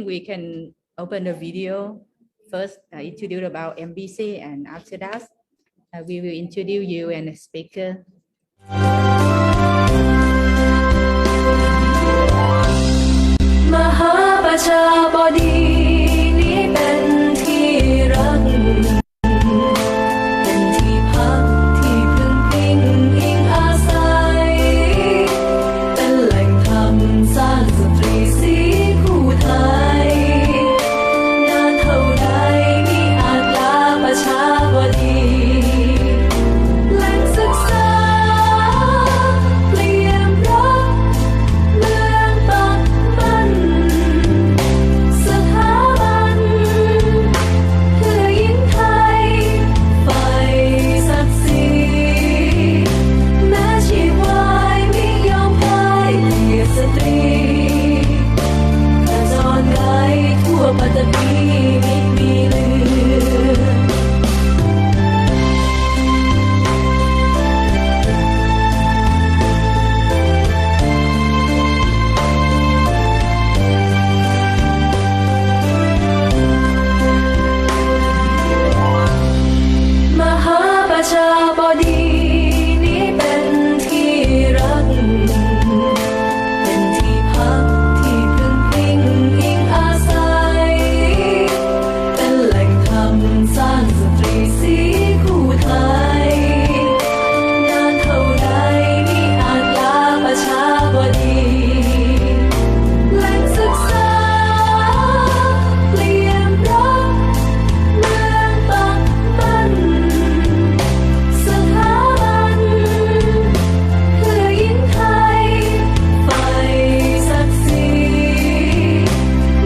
we can open the video. First, introduce about MBC, and after that, we will introduce you and the speaker. มหาประชาบดีนี้เป็นที่รักเป็นที่พักที่พึ่งพิงอิงอาศัยเป็นแหล่งธรรมสร้างสตรีสีคู่ไทยนานเท่าใดมิอาจลาประชาบดีแหล่งศึกษาเปลี่ยนรักเมืองปักมัน สถาบันเพื่อหญิงไทยไฟศักดิ์ศรีแม้ชีวายมิยอมพ่ายเกียรติสตรีกระจรไกลทั่วปัตตภีมิมีเลือ มหาประชาบดีนี้เป็นที่รักเป็นที่พักที่พึ่งพิงอิงอาศัยเป็นแหล่งธรรมสร้างสตรีสีคู่ไทยนานเท่าใดมิอาจลาประชาบดีแหล่งศึกษาเปลี่ยนรักเมืองปักมัน สถาบันเพื่อหญิงไทยไฟศักดิ์ศรี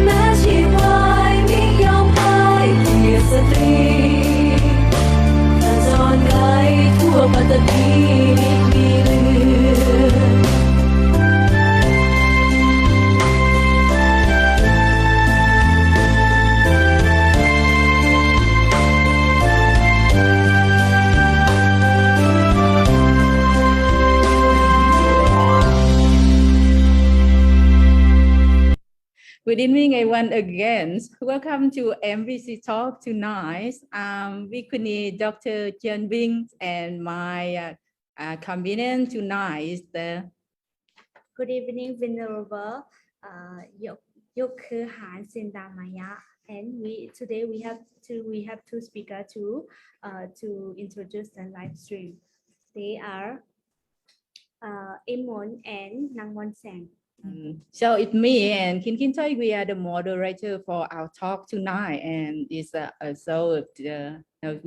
แม้ชีวายมิยอมพ่ายเกียรติสตรีกระจรไกลทั่วปัตตภีมิมีเลือ Good evening, everyone. Again, welcome to MBC Talk tonight. We could need Dr. Chen Bing and my convenient tonight is the Good evening, Venerable Yordkhurharn, Cintamaya, and today we have two speakers to introduce the live stream. They are Imon and Nangwon Hseng. So it's me and Kin Choi. We are the moderator for our talk tonight, and it's we're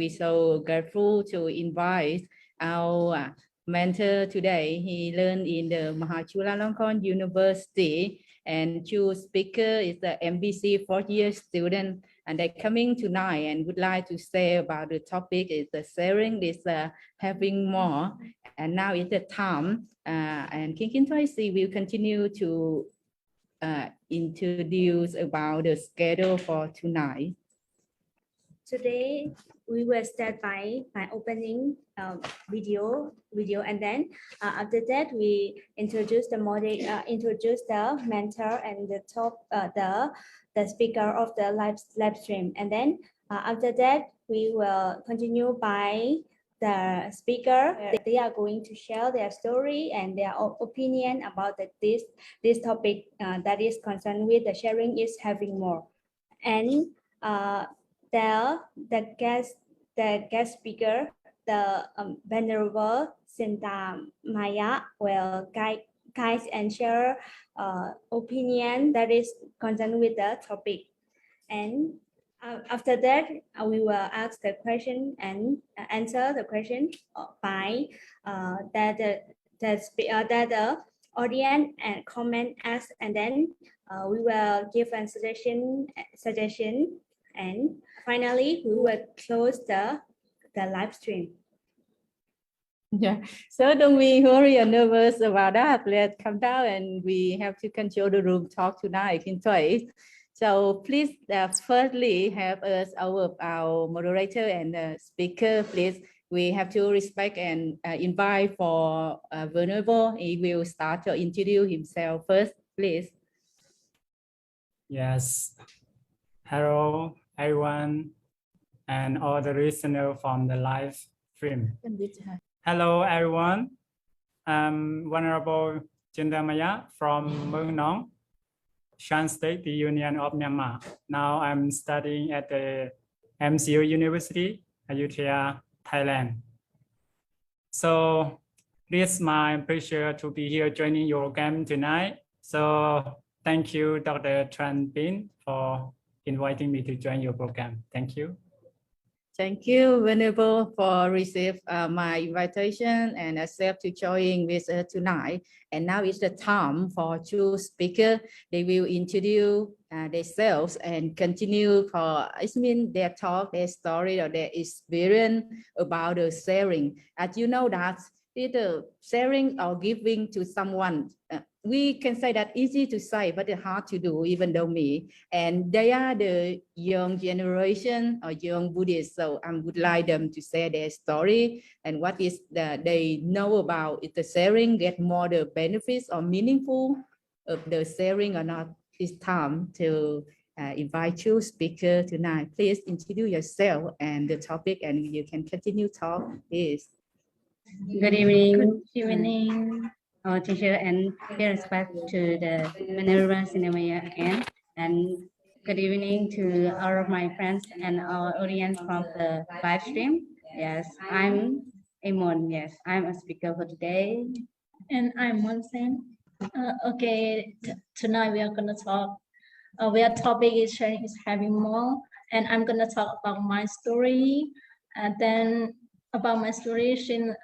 so grateful to invite our mentor today. He learned in the Chulalongkorn University, and two speaker is the MBC fourth year student, and they're coming tonight and would like to say about the topic is the sharing is having more, and now is the time. And Kin Choi will continue to introduce about the schedule for tonight. Today we will start by opening video, and then after that we introduce the mentor and the speaker of the live stream, and then after that we will continue by the speaker. They are going to share their story and their opinion about this topic that is concerned with the sharing is having more, and the guest speaker, the Venerable Cintamaya, will guide and share opinion that is concerned with the topic, and after that we will ask the question and answer the question by that the audience and comment us, and then we will give a suggestion, and finally we will close the live stream. Yeah, so don't be worried or nervous about that. Let's come down, and we have to control the room talk tonight in twice. So please, firstly, have us our moderator and speaker. Please, we have to respect and invite for Venerable. He will start to introduce himself first, please. Yes. Hello, everyone, and all the listeners from the live stream. Hello, everyone. I'm Venerable Cintamaya from Mương Nong, Shan State, the Union of Myanmar. Now I'm studying at the MCU University, Ayutthaya, Thailand. So it's my pleasure to be here joining your program tonight. So thank you, Dr. Tran Bin, for inviting me to join your program. Thank you. Thank you, Venerable, for receiving my invitation and accept to join with us tonight. And now is the time for two speakers. They will introduce themselves and continue for, their talk, their story, or their experience about the sharing. As you know that either sharing or giving to someone, we can say that easy to say, but it's hard to do, even though me. And they are the young generation or young Buddhists, so I would like them to share their story and what is they know about if the sharing get more the benefits or meaningful of the sharing or not. It's time to invite you speaker tonight. Please introduce yourself and the topic, and you can continue talk, please. Good evening. Good evening, our teacher, and pay respect to the Venerable Cintamaya again. And good evening to all of my friends and our audience from the live stream. Yes, I'm Amon. Yes, I'm a speaker for today. And I'm Hseng. Okay, tonight we are gonna talk. Our topic is sharing is having more, and I'm gonna talk about my story. And then about my story since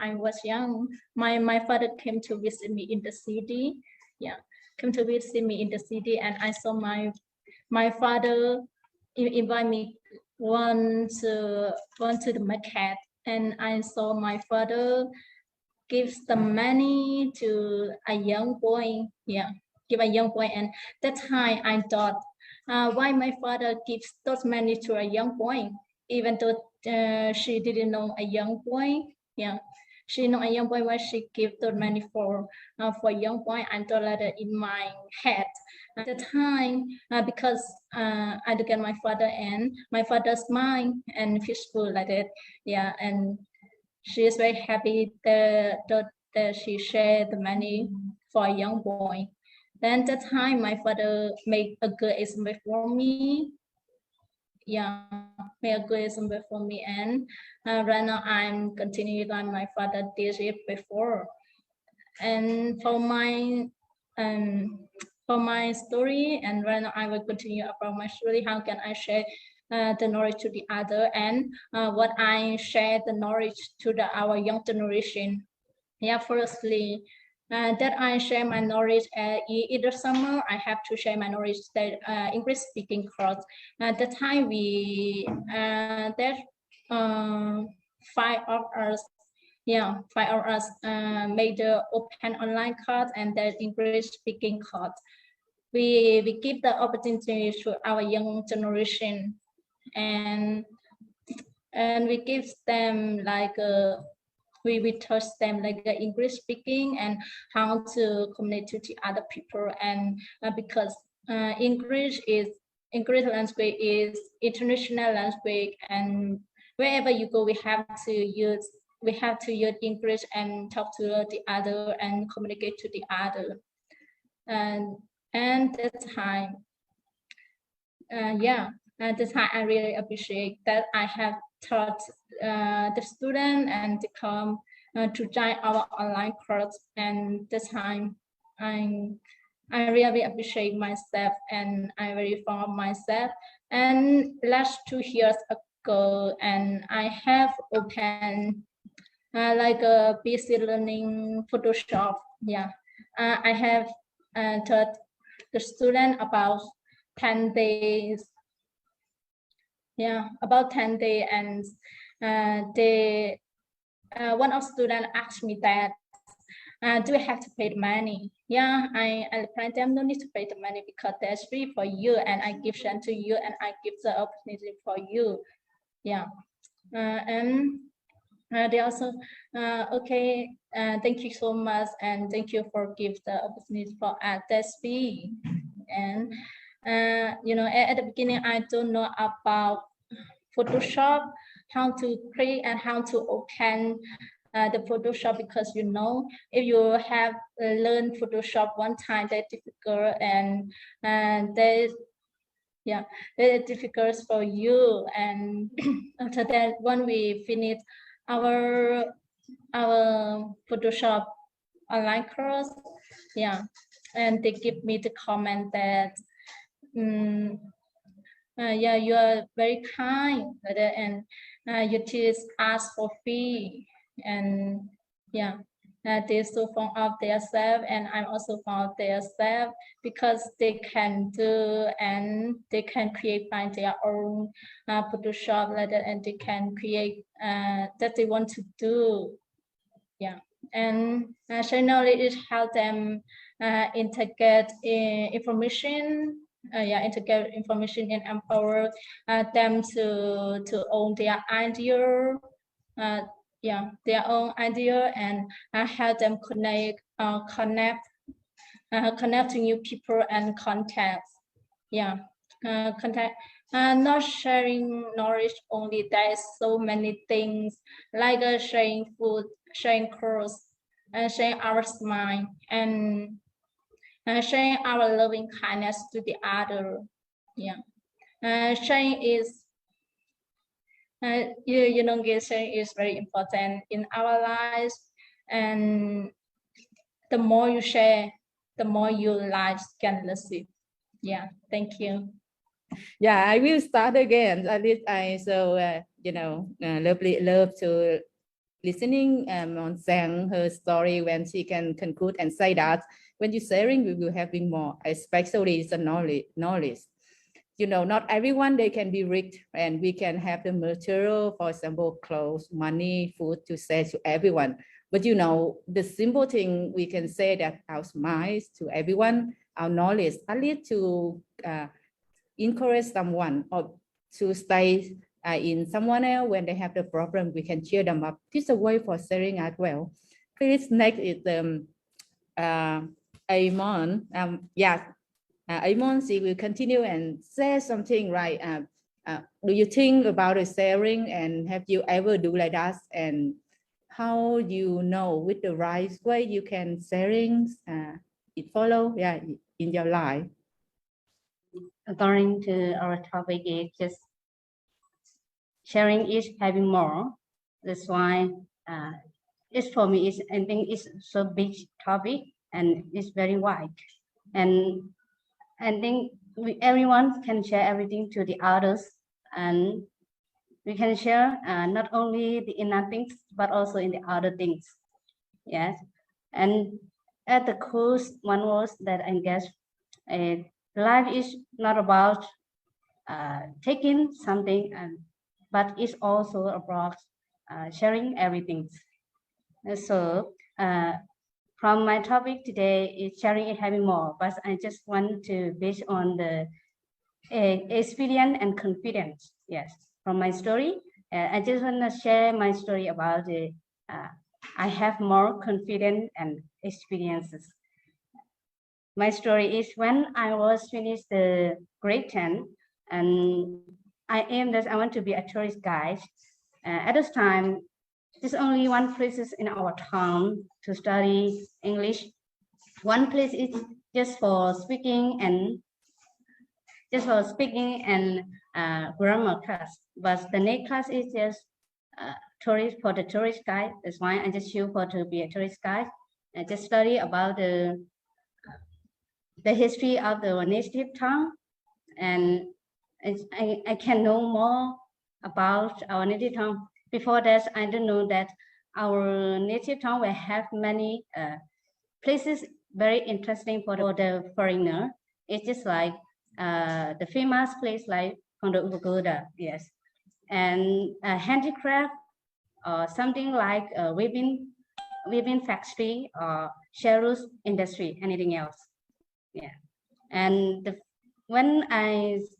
I was young, my father came to visit me in the city. Yeah, came to visit me in the city, and I saw my father invite me one to the market, and I saw my father gives the money to a young boy. Yeah, give a young boy, and that time I thought, why my father gives those money to a young boy, even though she didn't know a young boy. Yeah, she know a young boy, why she give the money for young boy. I thought that in my head at the time, because I look at my father and my father's mind and peaceful like that. Yeah, and she is very happy that she shared the money for a young boy. Then that time my father made a good example for me. Yeah, made a good example for me, and right now I'm continuing like my father did it before. And for my story, and right now I will continue about my story. How can I share the knowledge to the other, and what I share the knowledge to our young generation. Yeah, firstly, that I share my knowledge either summer, I have to share my knowledge that English speaking course. At the time we that 5 of us made the open online course and the English speaking course. We give the opportunity to our young generation, and we give them like we touch them like English speaking and how to communicate to the other people. And because English language is international language, and wherever you go, we have to use English and talk to the other and communicate to the other. And that time, at the time I really appreciate that I have taught the student and to come to join our online course. And this time I really appreciate myself, and I'm very fond of myself. And last 2 years ago, and I have opened like a PC learning Photoshop. Yeah, I have taught the student about 10 days. Yeah, about 10 days, and one of students asked me that, do I have to pay the money? Yeah, I replied them, no need to pay the money because that's free for you, and I give them to you, and I give the opportunity for you. Yeah, and they also, okay, thank you so much, and thank you for give the opportunity for us. That's free. And at the beginning, I don't know about Photoshop, how to create and how to open the Photoshop, because if you have learned Photoshop one time, that's difficult, and very difficult for you. And after that, when we finish our Photoshop online course, and they give me the comment that you are very kind, and you teach us for free, and they so fond of themselves, and I'm also fond of themselves, because they can do and they can create by their own Photoshop and they can create that they want to do. And sharing knowledge is help them integrate information. Integrate information and empower them to own their idea. Their own idea, and help them connect to new people and contacts. Not sharing knowledge only. There is so many things like sharing food, sharing clothes, and sharing our smile, and sharing our loving kindness to the other. Sharing is sharing is very important in our lives, and the more you share, the more your lives can receive. Thank you. I will start again. At least I love to listening on Hseng, her story, when she can conclude and say that when you're sharing, we will having more, especially the knowledge. Not everyone, they can be rich, and we can have the material, for example, clothes, money, food to share to everyone. But the simple thing we can say that our smiles to everyone, our knowledge, at least to encourage someone or to stay in someone else when they have the problem, we can cheer them up. This is a way for sharing as well. Please, next is Amon. Amon, she will continue and say something, right? Do you think about the sharing, and have you ever do like that? And how with the right way you can sharing it follow in your life? According to our topic, is just sharing is having more. That's why it's for me. I think it's so big topic, and it's very wide. And I think everyone can share everything to the others, and we can share not only the inner things but also in the other things. Yes, and at the course, one was that I guess life is not about taking something, but it's also about sharing everything. So from my topic today is sharing is having more, but I just want to base on the experience and confidence. Yes, from my story, I just want to share my story about I have more confidence and experiences. My story is when I was finished the grade 10, and I aimed that I want to be a tourist guide. At this time, there's only one place in our town to study English. One place is just for speaking and grammar class, but the next class is just tourist for the tourist guide. That's why I just choose to be a tourist guide. I just study about the history of the native town, and I can know more about our native town. Before that, I don't know that our native town will have many places very interesting for the foreigner. It's just like the famous place like Kondo Upagoda, yes, and handicraft or something like weaving factory or Sherus industry, anything else. Yeah, and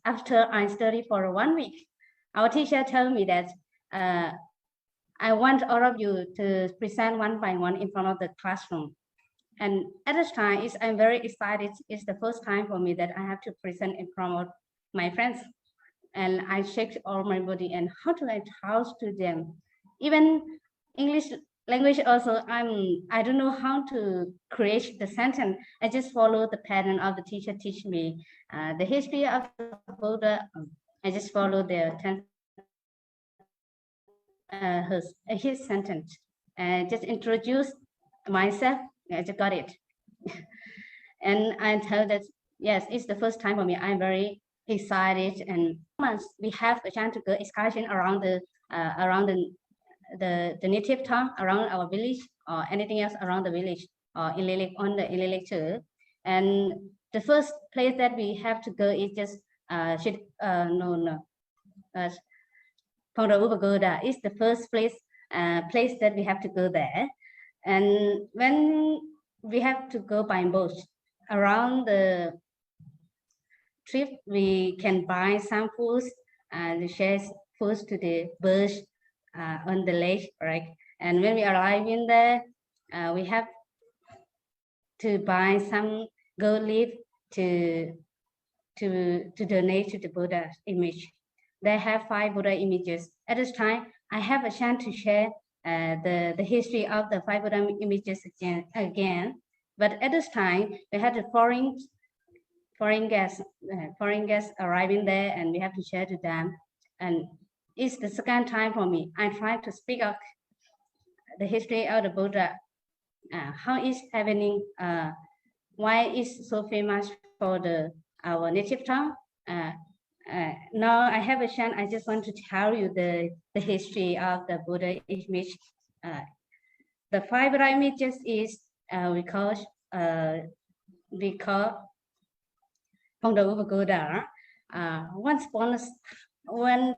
after I studied for 1 week, our teacher told me that I want all of you to present one by one in front of the classroom. And at this time, I'm very excited. It's the first time for me that I have to present in front of my friends. And I checked all my body and how to I talk to them. Even English language also, I don't know how to create the sentence. I just follow the pattern of the teacher teach me. The history of the Buddha, I just follow his sentence. Just introduce myself, I just got it. And I tell that, yes, it's the first time for me. I'm very excited. And once we have a chance to go excursion around the native town, around our village, or anything else around the village, or on the Ilelek Church. And the first place that we have to go is just Ponda is the first place that we have to go there. And when we have to go by boat around the trip, we can buy some foods and share foods to the birds on the lake, right? And when we arrive in there, we have to buy some gold leaf to donate to the Buddha image. They have 5 Buddha images. At this time, I have a chance to share the history of the 5 Buddha images again. But at this time, we had the foreign guests arriving there, and we have to share to them. And it's the second time for me. I try to speak up the history of the Buddha, how it's happening, why it's so famous for our native tongue. Now I have a chance. I just want to tell you the history of the Buddha image. The 5 Buddha images is we call Ponda Buddha. When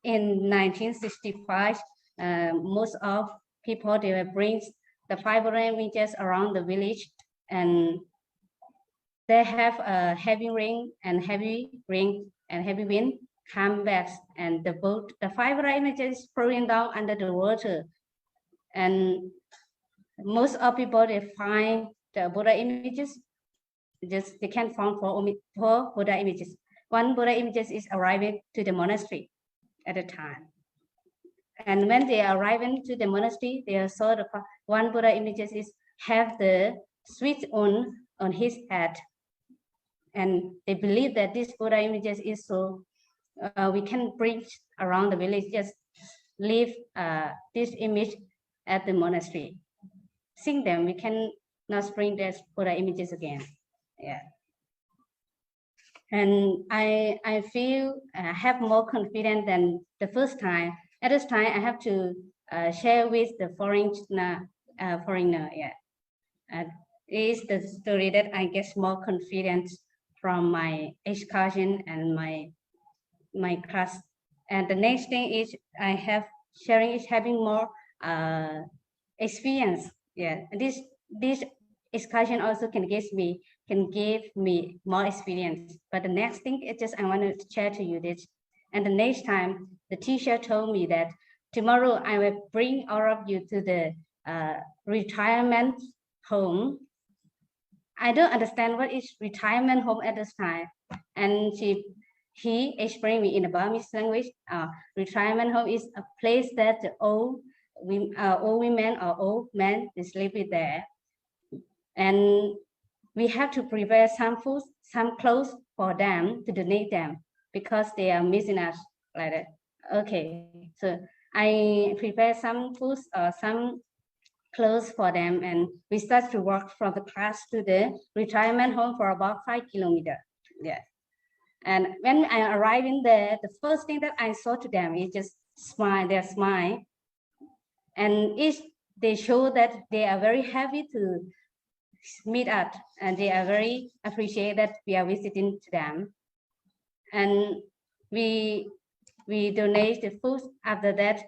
in 1965, most of people they will bring the 5 Buddha images around the village, and they have a heavy rain and heavy wind come back, and the 5 Buddha images falling down under the water. And most of people they find the Buddha images, just they can find 4 Buddha images. 1 Buddha images is arriving to the monastery at the time. And when they are arriving to the monastery, they saw the 1 Buddha images is have the switch on his head. And they believe that this Buddha images is so we can bring around the village, just leave this image at the monastery. Since then, we can not bring these Buddha images again. Yeah. And I feel have more confidence than the first time. At this time, I have to share with the foreigner. Yeah. Is the story that I get more confidence from my excursion and my class. And the next thing is I have sharing is having more experience. Yeah, this excursion also can give me more experience. But the next thing is just I want to share to you this. And the next time the teacher told me that tomorrow I will bring all of you to the retirement home. I don't understand what is retirement home at this time. And he explained me in the Burmese language, retirement home is a place that the old women or old men is living there. And we have to prepare some food, some clothes for them to donate them because they are missing us like that. Okay, so I prepare some food or some clothes for them, and we start to walk from the class to the retirement home for about 5 kilometers. Yeah. And when I arrived in there, the first thing that I saw to them is just their smile. And they show that they are very happy to meet us, and they are very appreciate that we are visiting to them. And we donate the food. After that,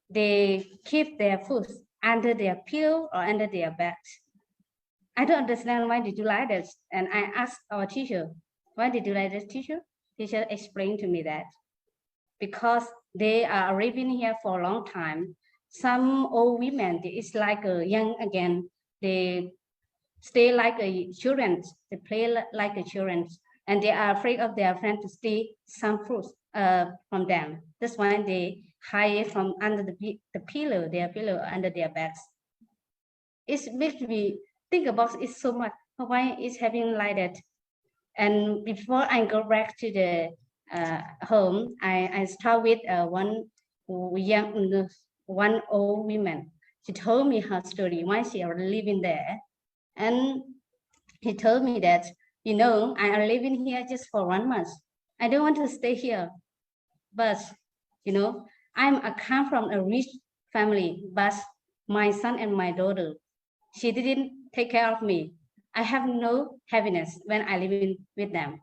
they keep their food under their pillow or under their bags. I don't understand why did you like this. And I asked our teacher, why did you like this, teacher? Teacher explained to me that because they are living here for a long time. Some old women, it's like young again. They stay like a children. They play like a children, and they are afraid of their friend to steal some fruits from them. That's why they hide from under the pillow, their pillow under their backs. It makes me think about it so much. Why is having like that? And before I go back to the home, I start with one old woman. She told me her story why she are living there, and he told me that, you know, I am living here just for 1 month. I don't want to stay here, but you know, I come from a rich family, but my son and my daughter, she didn't take care of me. I have no happiness when I live with them.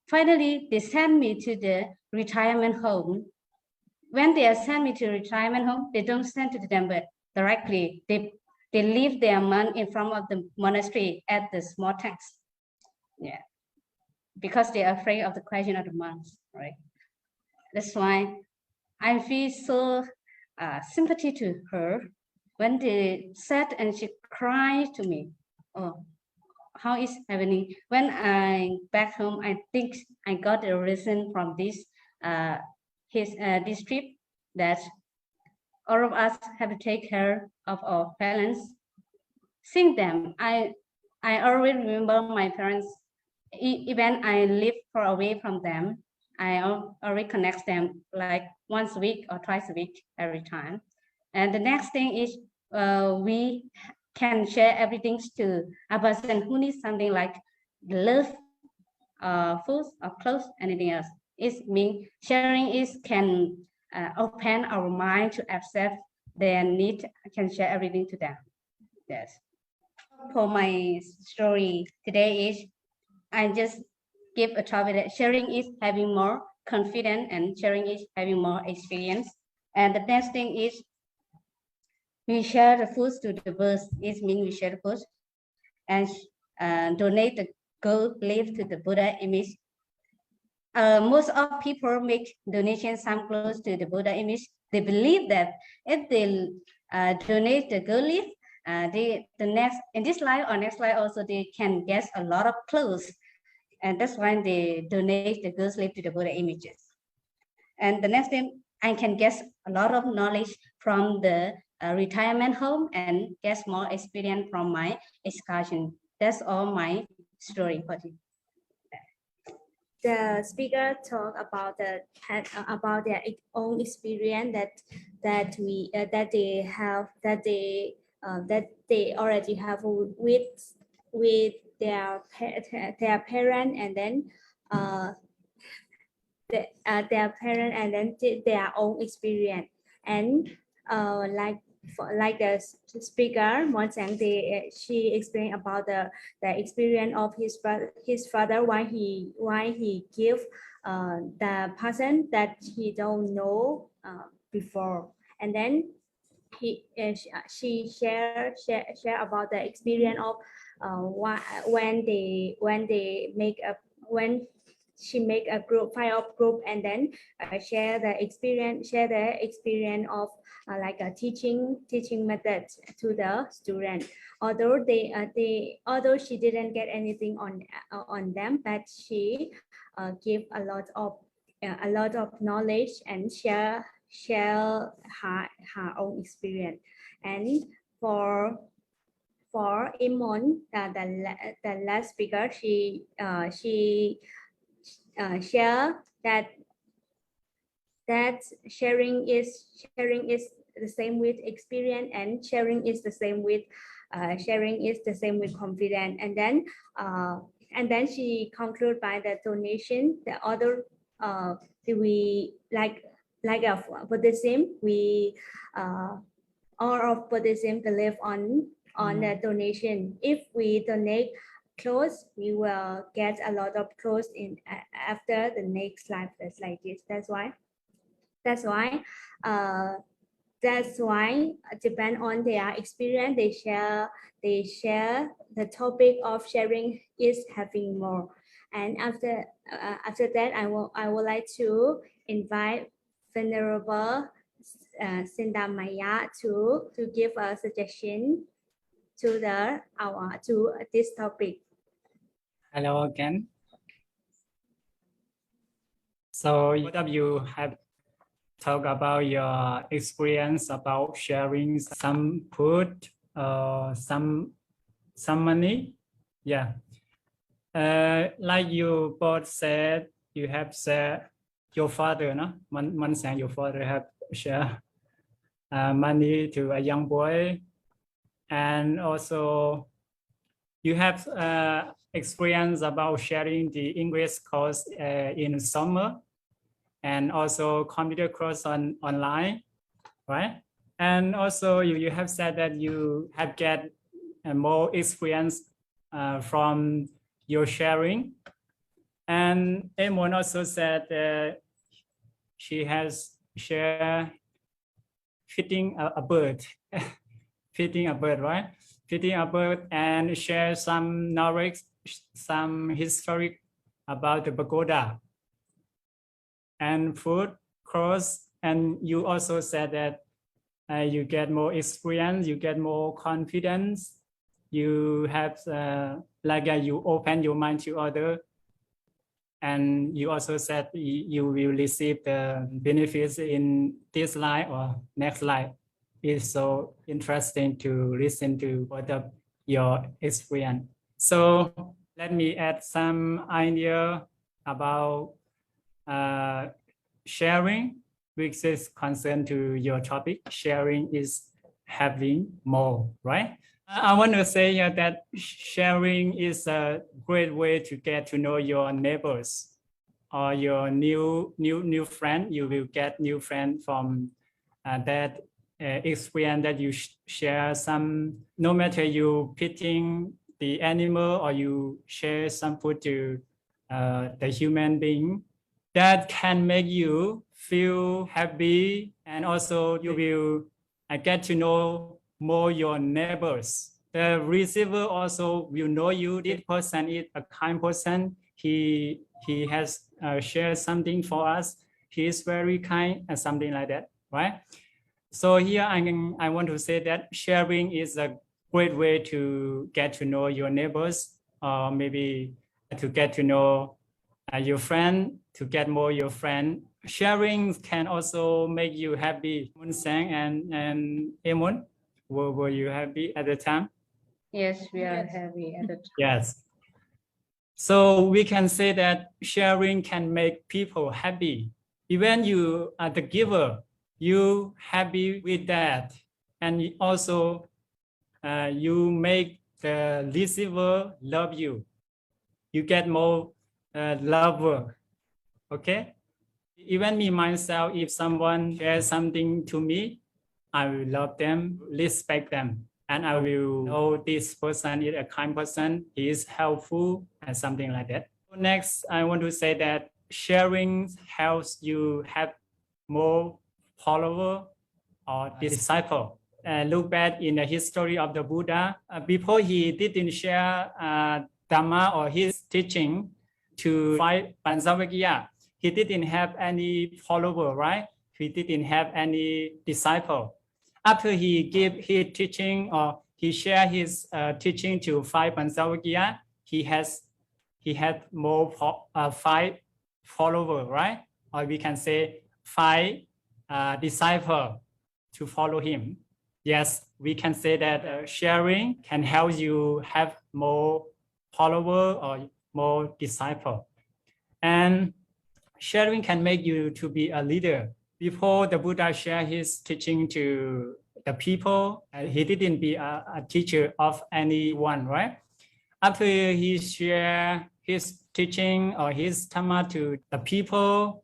Finally, they sent me to the retirement home. When they send me to retirement home, they don't send to them but directly. They leave their money in front of the monastery at the small tanks. Yeah, because they are afraid of the question of the monks, right? That's why I feel so sympathy to her when they said and she cried to me. Oh, how is happening? When I back home, I think I got a reason from this this trip that all of us have to take care of our parents. Seeing them, I always remember my parents. Even I live far away from them, I already connect them like once a week or twice a week every time. And the next thing is we can share everything to a person who needs something like love, food or clothes, anything else. It means sharing is can open our mind to accept their need. I can share everything to them. Yes. For my story today is I just give a topic that sharing is having more confidence and sharing is having more experience. And the next thing is we share the food to the birds. It means we share the food and donate the gold leaf to the Buddha image. Most of people make donations, some clothes to the Buddha image. They believe that if they donate the gold leaf, the next in this life or next life also they can get a lot of clothes, and that's why they donate the gold leaf to the Buddha images. And the next thing, I can get a lot of knowledge from the retirement home and get more experience from my excursion. That's all my story for you. The speaker talk about about their own experience that they already have with their parent, and then their parent, and then their own experience. And like the speaker Hseng, she explained about the experience of his father, why he give the person that he don't know before, and then she share about the experience of when she make a group, file of group, and then share the experience of like a teaching method to the student. Although although she didn't get anything on them, but she give a lot of knowledge and share her own experience. And for Imon, the last speaker, she share that sharing is the same with experience, and sharing is the same with confidence. And then she conclude by the donation. The other we like a Buddhism, we all of Buddhism believe on the donation. If we donate clothes, we will get a lot of clothes in after the next life. That's like this. That's why depend on their experience, they share the topic of sharing is having more. And after that, I would like to invite Venerable Cintamaya to give a suggestion to this topic. Hello again. So both of you have talked about your experience about sharing some food, some money. Yeah. Like you both said, you have said your father, no? Man saying your father have share money to a young boy, and also you have experience about sharing the English course in summer, and also computer course online, right? And also you have said that you have get more experience from your sharing. And Emon also said she has shared feeding a bird, feeding a bird, right? Feeding a bird, and share some knowledge, some history about the pagoda and food course. And you also said that you get more experience, you get more confidence, you have you open your mind to other, and you also said you will receive the benefits in this life or next life. It's so interesting to listen to both of your experience. So let me add some idea about sharing, which is concerned to your topic. Sharing is having more, right? I want to say here that sharing is a great way to get to know your neighbors or your new friend. You will get new friend from that experience that you share some, no matter you pitting the animal or you share some food to the human being, that can make you feel happy, and also you will get to know more your neighbors. The receiver also will know you. This person is a kind person. He has shared something for us. He is very kind and something like that, right? So here I want to say that sharing is a great way to get to know your neighbors, or maybe to get to know your friend, to get more your friend. Sharing can also make you happy. Hseng and Emon, were you happy at the time? Yes, we are happy at the time. Yes. So we can say that sharing can make people happy. Even you are the giver, you happy with that, and also you make the receiver love you. You get more love. Okay. Even me myself, if someone shares something to me, I will love them, respect them, and I will know this person is a kind person, he is helpful, and something like that. Next, I want to say that sharing helps you have more follower or disciple. Look back in the history of the Buddha. Before he didn't share Dhamma or his teaching to 5 Pancavaggiya, he didn't have any follower, right? He didn't have any disciple. After he gave his teaching or he shared his teaching to 5 Pancavaggiya, he had more 5 followers, right? Or we can say 5 disciples to follow him. Yes, we can say that sharing can help you have more followers or more disciples. And sharing can make you to be a leader. Before the Buddha shared his teaching to the people, he didn't be a teacher of anyone, right? After he shared his teaching or his Dhamma to the people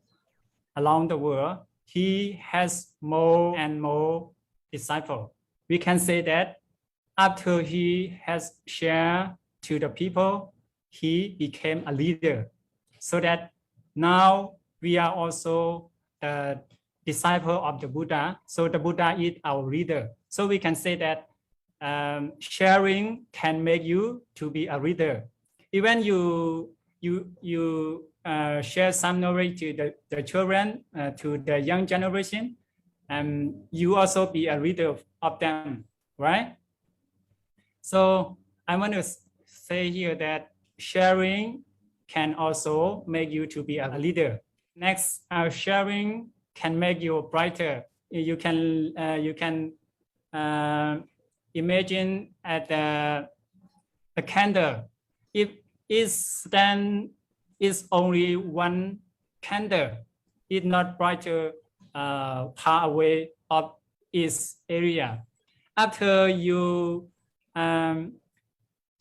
along the world, he has more and more disciples. We can say that after he has shared to the people, he became a leader. So that now we are also the disciple of the Buddha. So the Buddha is our leader. So we can say that sharing can make you to be a leader. Even you share some knowledge to the children, to the young generation, and you also be a leader of them, right? So I want to say here that sharing can also make you to be a leader. Next, sharing can make you brighter. You can imagine at the candle. If is only one candle, it's not brighter far away of its area. After you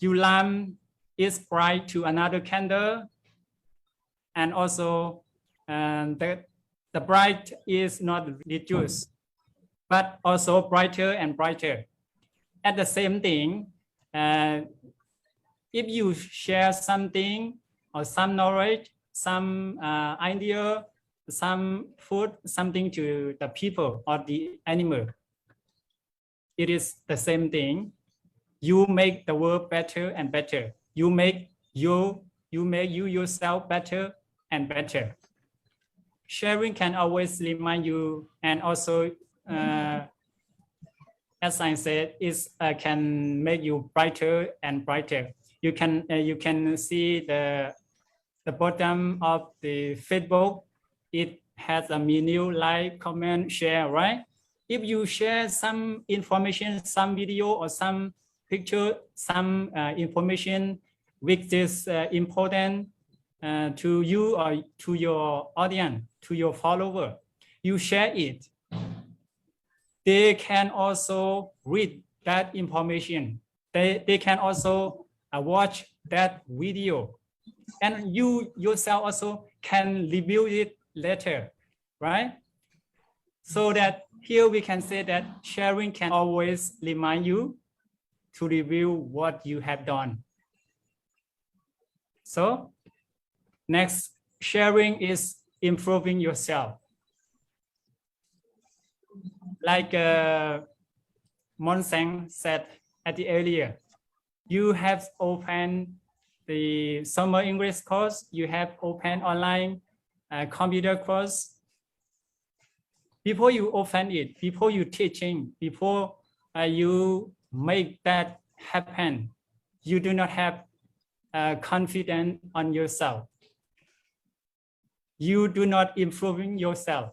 lamp is bright to another candle, and also the bright is not reduced, but also brighter and brighter. At the same thing, if you share something or some knowledge, some idea, some food, something to the people or the animal, it is the same thing. You make the world better and better. You make you yourself better and better. Sharing can always remind you, and also, as I said, can make you brighter and brighter. You can see the bottom of the Facebook. It has a menu, like, comment, share, right? If you share some information, some video or some picture, some information which is important to you or to your audience, to your follower, you share it. They can also read that information. They can also watch that video, and you yourself also can review it later, right? So that here we can say that sharing can always remind you to review what you have done. So next, sharing is improving yourself. Like Hseng said at the earlier, you have opened the summer English course, you have opened online computer course. Before you open it, before you teaching, before you make that happen, you do not have confidence on yourself. You do not improving yourself.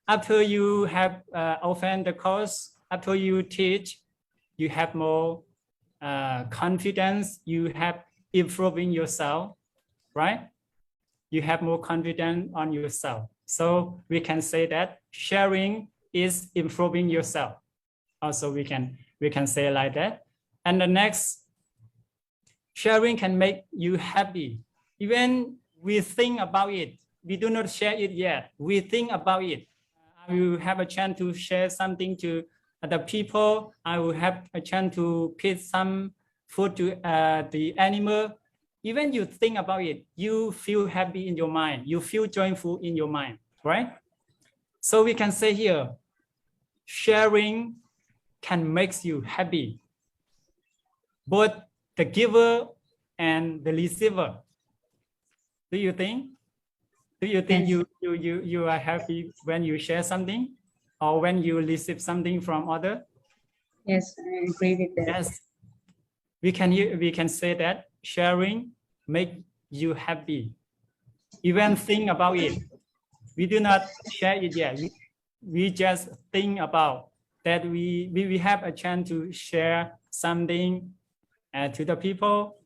After you have opened the course, after you teach, you have more confidence, you have improving yourself, right? You have more confidence on yourself. So we can say that sharing is improving yourself. Also, we can say like that. And the next, sharing can make you happy. Even we think about it, we do not share it yet. We think about it. I will have a chance to share something to other people. I will have a chance to feed some food to the animal. Even you think about it, you feel happy in your mind. You feel joyful in your mind, right? So we can say here, sharing can make you happy. Both the giver and the receiver. Do you think? Do you think Yes. you are happy when you share something, or when you receive something from other? Yes, I agree with that. Yes. We can say that sharing make you happy. Even think about it. We do not share it yet. We just think about that we have a chance to share something to the people.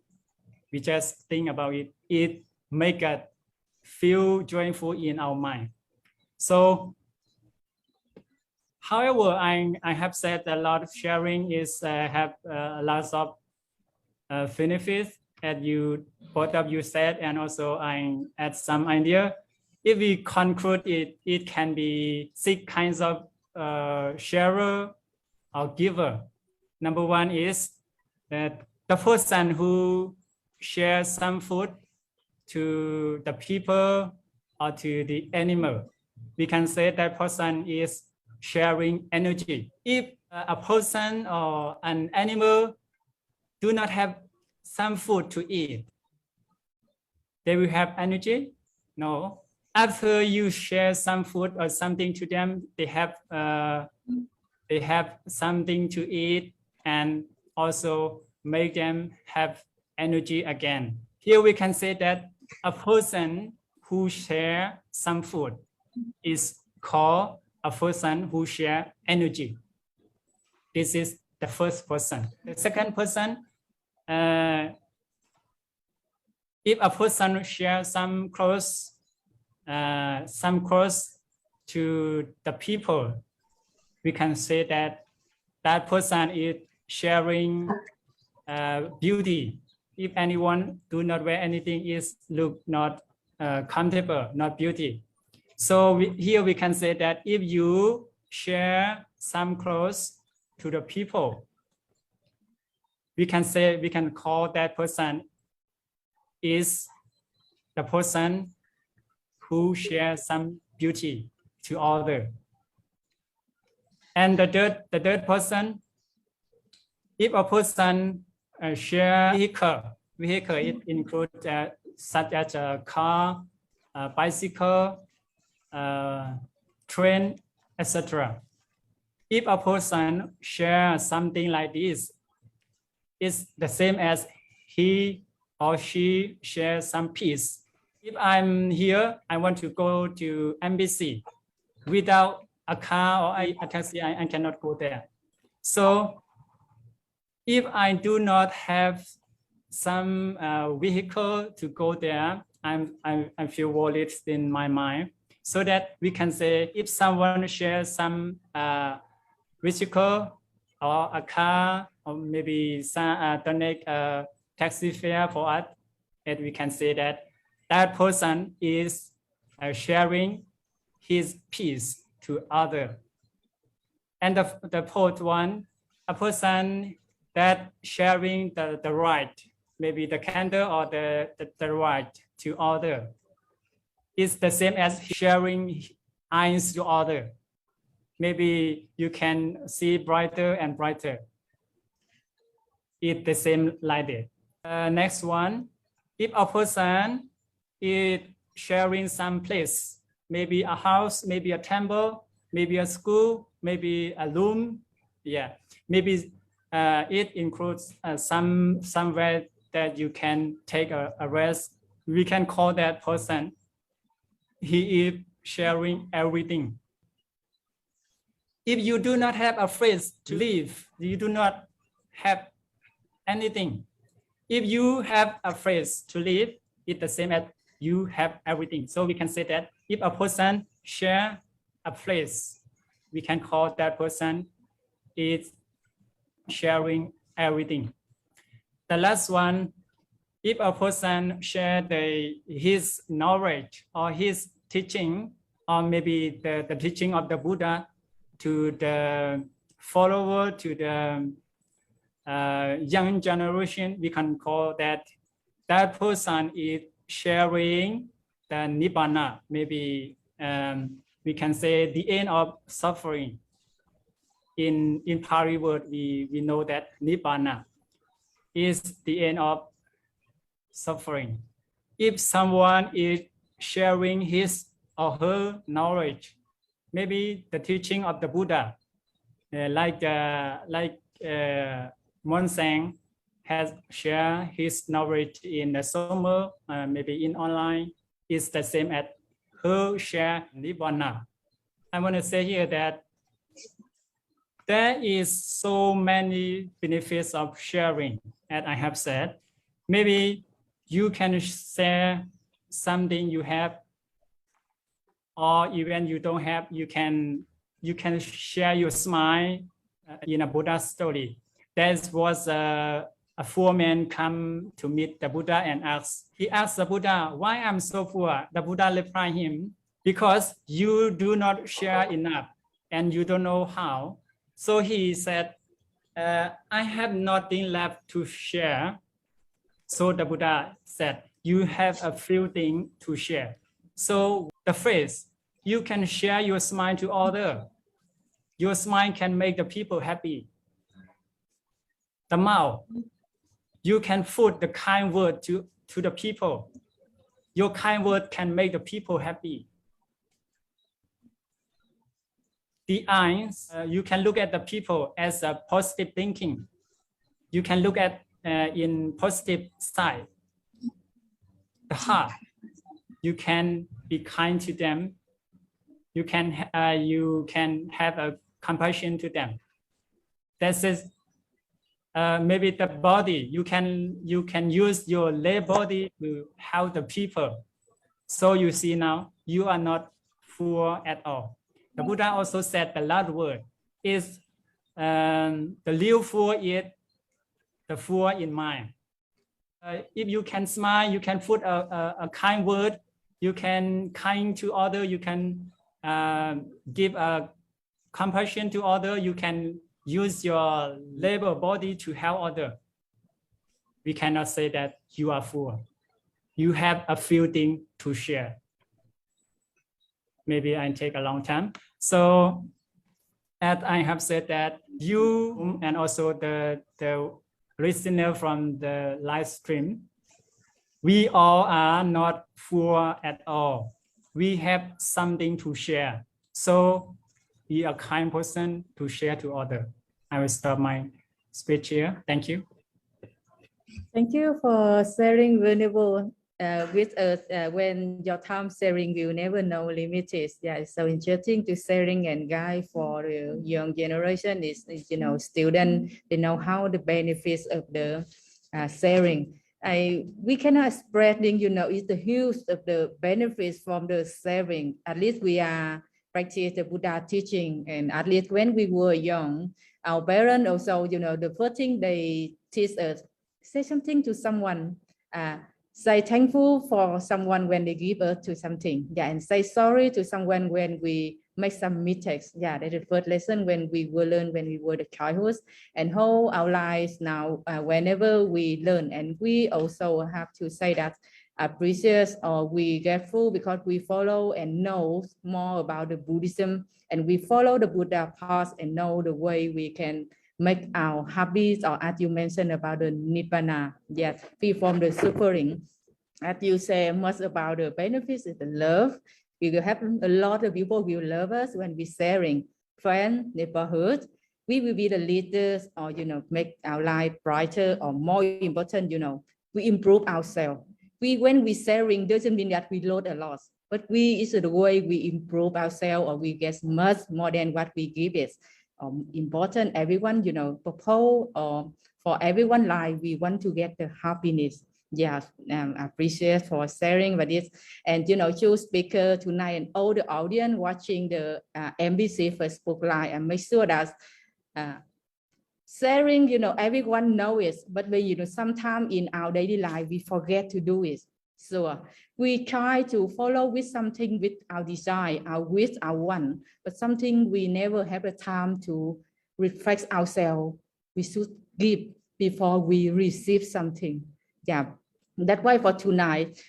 We just think about it. It make us feel joyful in our mind. So, however, I have said a lot of sharing is have lots of benefits, as you both of you said, and also I add some idea. If we conclude it, it can be 6 kinds of sharer or giver. Number 1 is that the person who shares some food to the people or to the animal. We can say that person is sharing energy. If a person or an animal do not have some food to eat, they will have energy? No. After you share some food or something to them, they have something to eat, and also make them have energy again. Here we can say that a person who share some food is called a person who share energy. This is the first person. The second person, if a person shares some clothes to the people, we can say that that person is sharing beauty. If anyone do not wear anything, is look not comfortable, not beauty. So here we can say that if you share some clothes to the people, we can call that person is the person who shares some beauty to others. And the third person, if a person share vehicle, it includes such as a car, bicycle, train, etc. If a person shares something like this, it's the same as he or she shares some piece. If I'm here, I want to go to embassy. Without a car or a taxi, I cannot go there. So if I do not have some vehicle to go there, I feel worried in my mind. So that we can say if someone shares some vehicle or a car, or maybe donate a taxi fare for us, and we can say that that person is sharing his peace to others. And the fourth one, a person that sharing the right, maybe the candle or the right to others, is the same as sharing eyes to others. Maybe you can see brighter and brighter. It's the same like that. Next one, if a person is sharing some place, maybe a house, maybe a temple, maybe a school, maybe a room, yeah, maybe it includes somewhere that you can take a rest. We can call that person, he is sharing everything. If you do not have a place to live, you do not have anything. If you have a place to live, it's the same as you have everything. So we can say that if a person share a place, we can call that person is sharing everything. The last one, if a person share his knowledge or his teaching, or maybe the teaching of the Buddha to the follower, to the young generation, we can call that person is sharing the Nibbana. Maybe we can say the end of suffering. In Pali word, we know that Nibbana is the end of suffering. If someone is sharing his or her knowledge, maybe the teaching of the Buddha, like Hseng has shared his knowledge in the summer, maybe in online, is the same as her share Nibbana. I want to say here that there is so many benefits of sharing, as I have said. Maybe you can share something you have, or even you don't have, you can share your smile. In a Buddha story, there was a poor man come to meet the Buddha and he asked the Buddha, why I'm so poor? The Buddha replied him, because you do not share enough and you don't know how. So he said, I have nothing left to share. So the Buddha said, you have a few things to share. So the phrase, you can share your smile to others. Your smile can make the people happy. The mouth, you can put the kind word to the people. Your kind word can make the people happy. The eyes, you can look at the people as a positive thinking. You can look at in positive side. The heart, you can be kind to them. You can have a compassion to them. That is maybe the body. You can use your lay body to help the people. So you see now, you are not poor at all. The Buddha also said the last word is the real fool is the fool in mind. If you can smile, you can put a kind word, you can kind to other, you can give a compassion to other, you can use your labor body to help other. We cannot say that you are fool. You have a few things to share. Maybe I take a long time. So as I have said that you and also the listener from the live stream, we all are not poor at all. We have something to share. So be a kind person to share to others. I will stop my speech here. Thank you. Thank you for sharing vulnerable with us. When your time sharing will never know limits. Yeah, it's so interesting to sharing and guide for the young generation. Is student, they know how the benefits of the sharing. We cannot expressing, it's the huge of the benefits from the sharing. At least we are practice the Buddha teaching, and at least when we were young, our parents also, the first thing they teach us, say something to someone, say thankful for someone when they give us to something, yeah, and say sorry to someone when we make some mistakes. Yeah, that's the first lesson when we were learn when we were the childhood, and how our lives now whenever we learn. And we also have to say that appreciate or we grateful because we follow and know more about the Buddhism, and we follow the Buddha path and know the way we can make our habits, or as you mentioned about the Nibbana, yes, free from the suffering. As you say, much about the benefits is the love. We will have a lot of people will love us when we sharing. Friend, neighborhood, we will be the leaders, or make our life brighter, or more important, we improve ourselves. When we sharing doesn't mean that we load a lot, but it's the way we improve ourselves, or we get much more than what we give it. Important, everyone, propose, or for everyone life, we want to get the happiness. Yes, appreciate for sharing about this. And choose speaker tonight and all the audience watching the MBC Facebook Live, and make sure that sharing, everyone knows it, but sometimes in our daily life we forget to do it. So we try to follow with something with our desire, our wish, our want, but something we never have the time to reflect ourselves. We should give before we receive something. Yeah, that's why for tonight,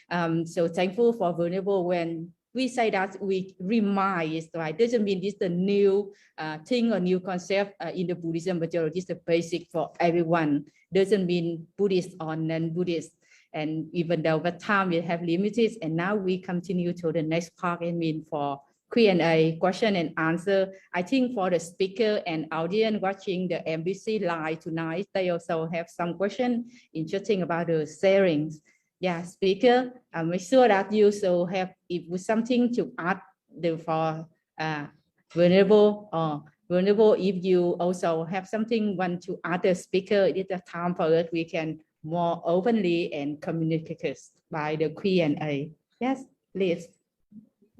so thankful for vulnerable. When we say that we remind, it's right, doesn't mean this the new thing or new concept in the Buddhism, but it's the basic for everyone. Doesn't mean Buddhist or non-Buddhist. And even though the time we have limited, and now we continue to the next part, for Q&A, question and answer. I think for the speaker and audience watching the MBC Live tonight, they also have some question interesting about the sharings. Yeah, speaker, make sure that you also have something to add for vulnerable, if you also have something want to add the speaker, it's a time for us, we can more openly and communicate by the Q&A. Yes, please.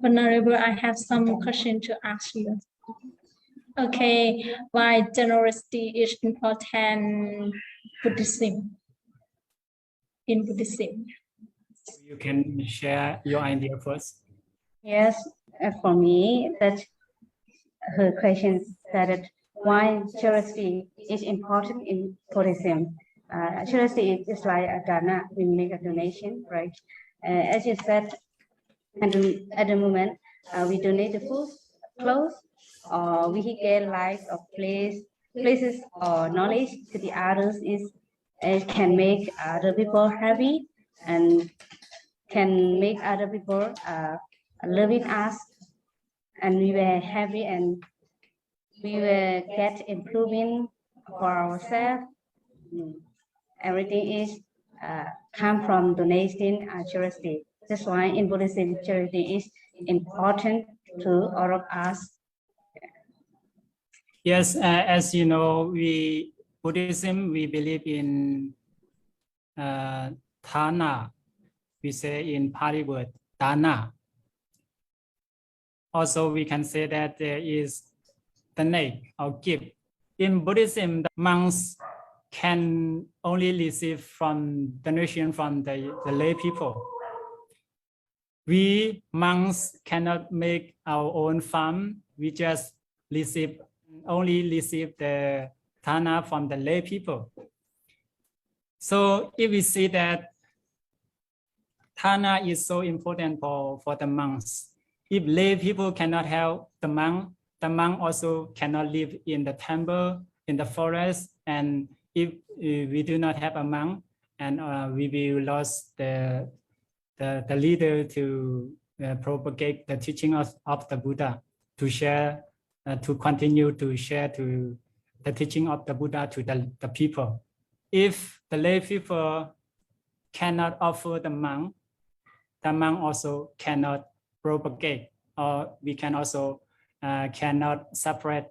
Honorable, I have some question to ask you. Okay, why generosity is important in Buddhism? You can share your idea first. Yes, for me, that her question said why charity is important in Buddhism. Charity is like a dana, we make a donation, right? As you said, at the moment, we donate the food, clothes, or vehicle, life, or places, or knowledge to the others. It can make other people happy and can make other people loving us, and we were happy and we will get improving for ourselves. everything is come from donation charity. That's why in Buddhism, charity is important to all of us. Yes, as you know, Buddhism, we believe in Thana. We say in Pali word, Dana. Also, we can say that there is donate or give. In Buddhism, the monks can only receive from donation from the lay people. We monks cannot make our own farm. We just only receive the Thana from the lay people. So if we see that Thana is so important for the monks, if lay people cannot help the monk also cannot live in the temple, in the forest. And if we do not have a monk, and we will lose the leader to propagate the teaching of the Buddha, to share, to continue to share to the teaching of the Buddha to the people. If the lay people cannot offer the monk also cannot propagate, or we can also cannot separate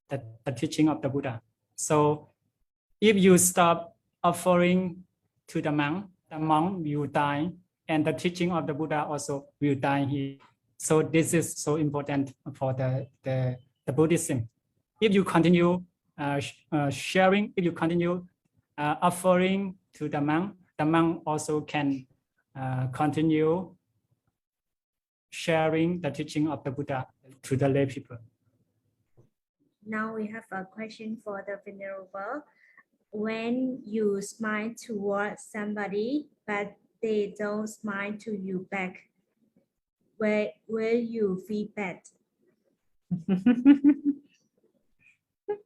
the teaching of the Buddha. So if you stop offering to the monk will die, and the teaching of the Buddha also will die here. So this is so important for the Buddhism. If you continue sharing, if you continue offering to the monk also can continue sharing the teaching of the Buddha to the lay people. Now we have a question for the Venerable. When you smile towards somebody, but they don't smile to you back, where will you feel bad?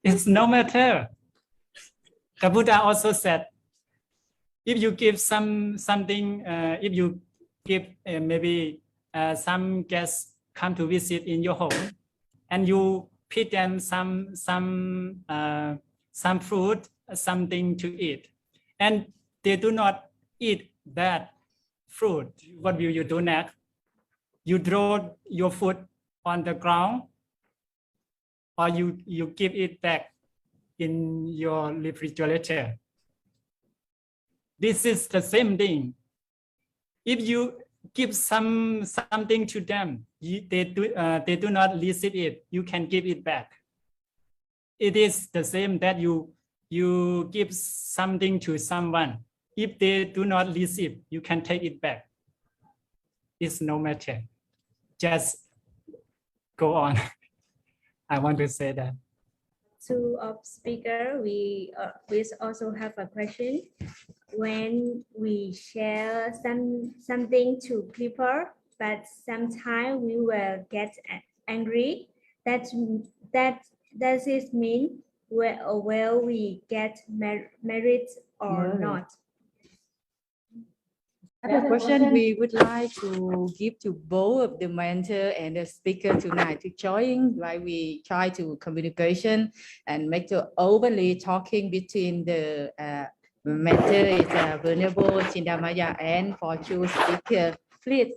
It's no matter. The Buddha also said, if you give something, if you give maybe some guests come to visit in your home, and you feed them some fruit, something to eat, and they do not eat that fruit, what will you do next? You throw your food on the ground, or you give it back in your refrigerator. This is the same thing. If you give something to them, they do not receive it, you can give it back. It is the same that you give something to someone. If they do not receive, you can take it back. It's no matter. Just go on. I want to say that. Two of speaker, we also have a question. When we share something to people, but sometimes we will get angry, does it mean will we get married or not? The question we would like to give to both of the mentor and the speaker tonight to join while we try to communication and make the openly talking between the mentor is Venerable Cintamaya, and for two speaker, please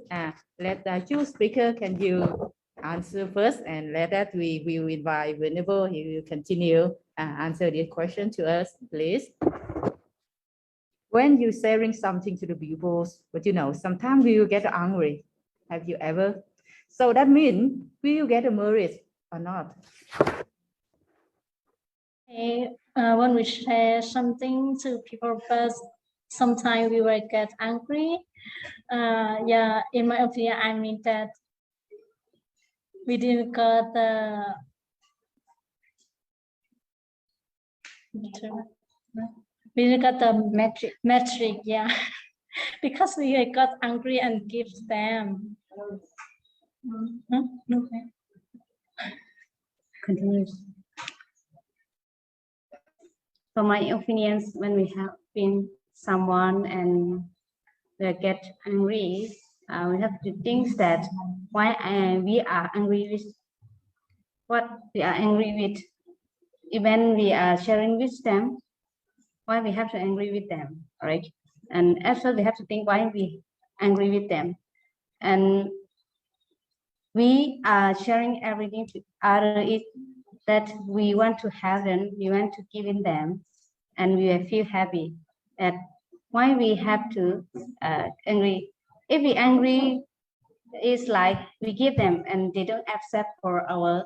let the two speaker, can you answer first, and let that we will invite Venerable, he will continue answer this question to us, please. When you're sharing something to the people, but you know, sometimes we will get angry. Have you ever? So that means we will get married or not? Okay, when we share something to people first, sometimes we will get angry. Yeah, in my opinion, I mean that we didn't got the metric, yeah, because we got angry and give them. Okay. Continues. For my opinions, when we have been someone and they get angry, we have to think that why we are angry with, what we are angry with. Even we are sharing with them, why we have to angry with them, right? And also we have to think why we angry with them. And we are sharing everything to other is that we want to have them, we want to give in them, and we will feel happy. That why we have to angry. If we angry, it's like we give them and they don't accept for our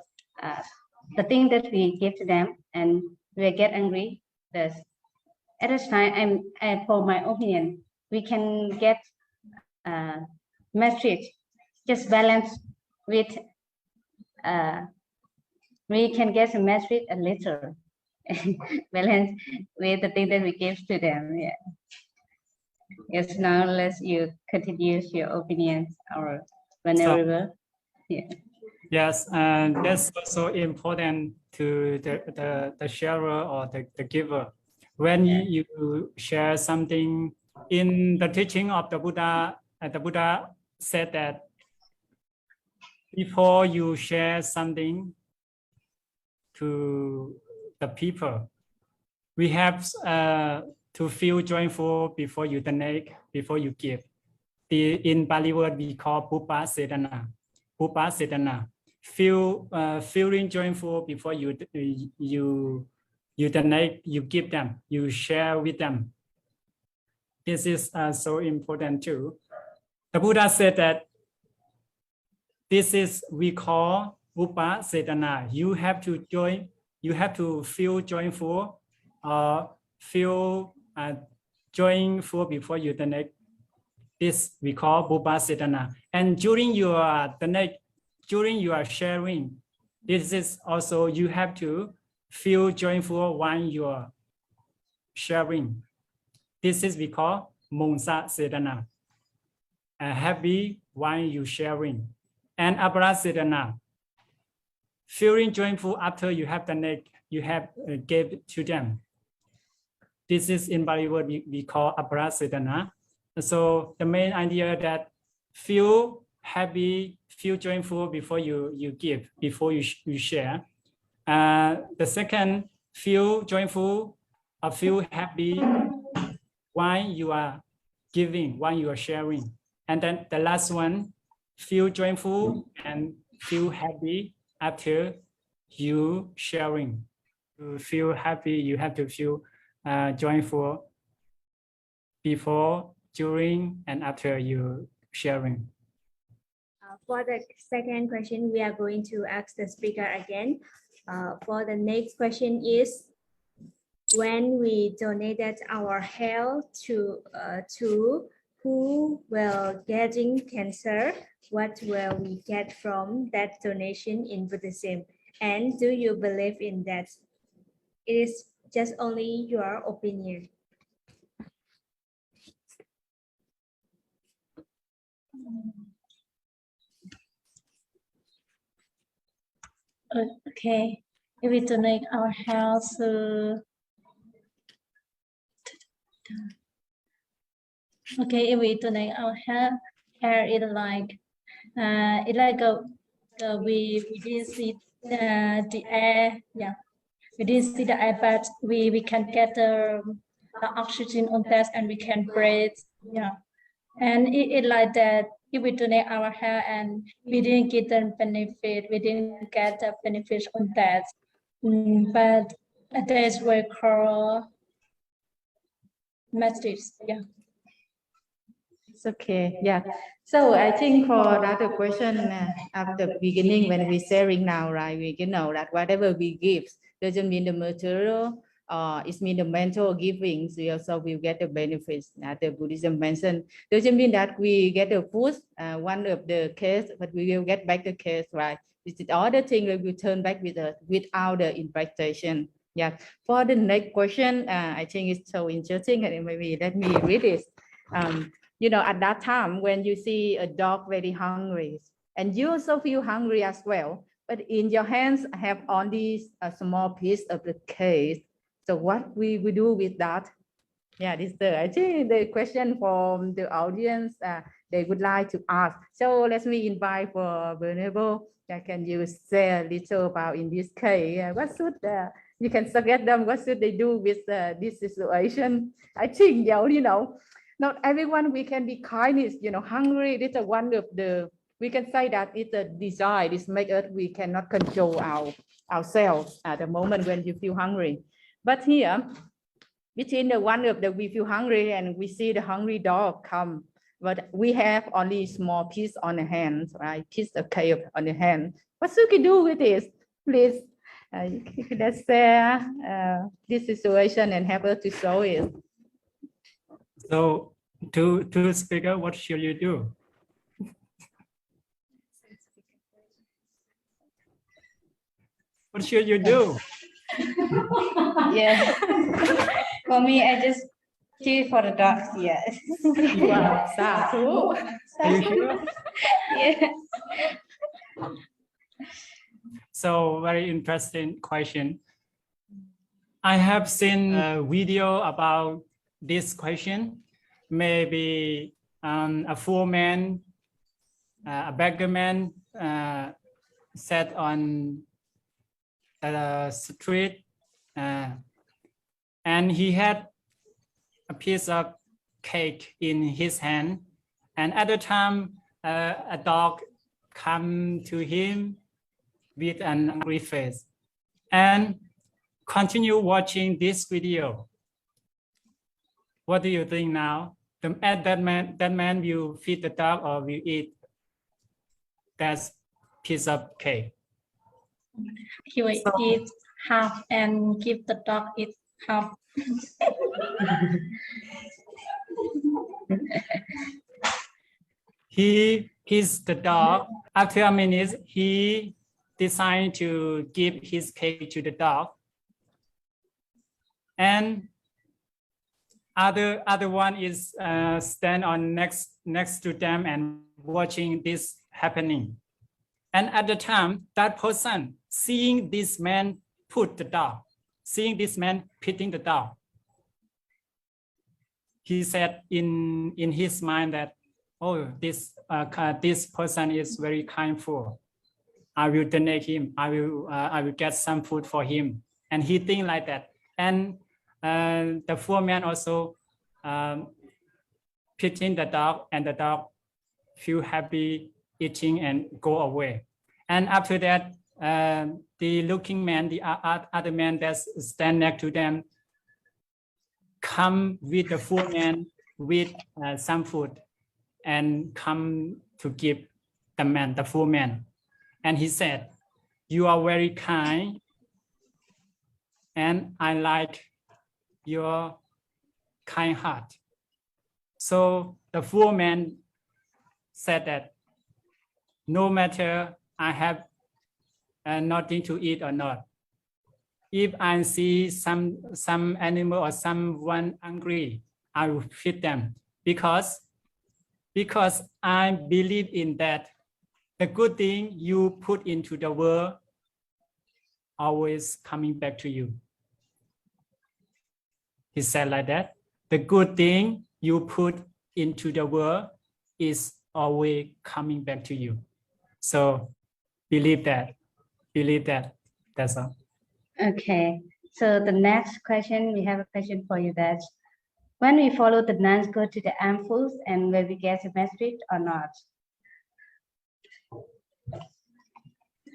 the thing that we give to them, and we get angry. At this time, for my opinion, we can get message just balance with we can get a message a little balance with the thing that we give to them. Yeah. Yes. Now let's you continue your opinions or whenever. Yeah. Yes, and that's also important to the sharer or the giver. When you share something in the teaching of the Buddha said that before you share something to the people, we have to feel joyful before you donate, before you give. In Pali word we call Pupa Sedana. Pupa Sedana. Feeling joyful before you donate, you give them, you share with them. This is so important too. The Buddha said that this is we call Pupa Sedana. You have to join. You have to feel joyful, feel joyful before you donate. This we call Pupa Sedana. And during your donate, during your sharing, this is also you have to feel joyful when you're sharing. This is we call Monsa Sedana. Happy when you sharing. And Abra Sedana. Feeling joyful after you have donate, you have gave to them. This is in Bali word we call Abra Sedana. So the main idea that feel happy, feel joyful before you give, before you share. The second, feel joyful or feel happy when you are giving, when you are sharing. And then the last one, feel joyful and feel happy after you sharing. To feel happy, you have to feel joyful before, during, and after you sharing. For the second question, we are going to ask the speaker again. For the next question is, when we donated our health to who will getting cancer, what will we get from that donation in Buddhism? And do you believe in that? It is just only your opinion. Okay, if we donate our health, okay, if we donate our hair, it like we didn't see the air, yeah, we didn't see the air, but we can get the oxygen on that and we can breathe, yeah, and it like that. If we donate our hair and we didn't get the benefit, we didn't get the benefit on that, but that is very cruel message, yeah. It's okay. Yeah. So I think for that question at the beginning when we're sharing now, right? We can know that whatever we give doesn't mean the material, it means the mental givings. We also will get the benefits that the Buddhism mentioned. Doesn't mean that we get the food, one of the case, but we will get back the case, right? This is all the thing that we turn back with without the interpretation. Yeah. For the next question, I think it's so interesting, and maybe let me read it. You know, at that time when you see a dog very hungry and you also feel hungry as well, but in your hands have only a small piece of the cake. So what we do with that? Yeah, this is I think the question from the audience they would like to ask. So let me invite for Venerable. Can you say a little about in this case? What should You can suggest them what should they do with this situation. I think, you know, not everyone we can be kindness, you know, hungry. This is one of the, we can say that it's a desire. This make us, we cannot control ourselves at the moment when you feel hungry. But here, between the one of the we feel hungry and we see the hungry dog come, but we have only small piece on the hand, right? Piece of cake on the hand. What should we do with this? Please, let's share this situation and help us to solve it. So, to speaker, what should you do? What should you do? Yes. For me, I just cheer for the dogs. Yes. Wow, sadhu. Are you sure? Yeah. So very interesting question. I have seen a video about this question. Maybe a poor man, a beggar man sat on the street and he had a piece of cake in his hand. And at the time, a dog came to him with an angry face. And continue watching this video. What do you think now? That man will feed the dog or will eat that piece of cake? He will eat half and give the dog eat half. He kissed the dog. After a minute, he decided to give his cake to the dog. And other one is stand on next to them and watching this happening. And at the time, that person seeing this man put the dog, seeing this man pitting the dog, he said in his mind that, oh, this person is very kindful. I will donate him. I will get some food for him. And he think like that. And the poor man also pitting the dog, and the dog feel happy eating and go away. And after that, the looking man, the other man that stand next to them, come with the poor man with some food and come to give the poor man. And he said, "You are very kind, and I like your kind heart." So the poor man said that no matter I have nothing to eat or not, if I see some animal or someone hungry, I will feed them because I believe in that the good thing you put into the world always coming back to you. He said like that. The good thing you put into the world is always coming back to you. So believe that. That's all. Okay. So the next question, we have a question for you that when we follow the nuns go to the amphoos and will we get a message or not?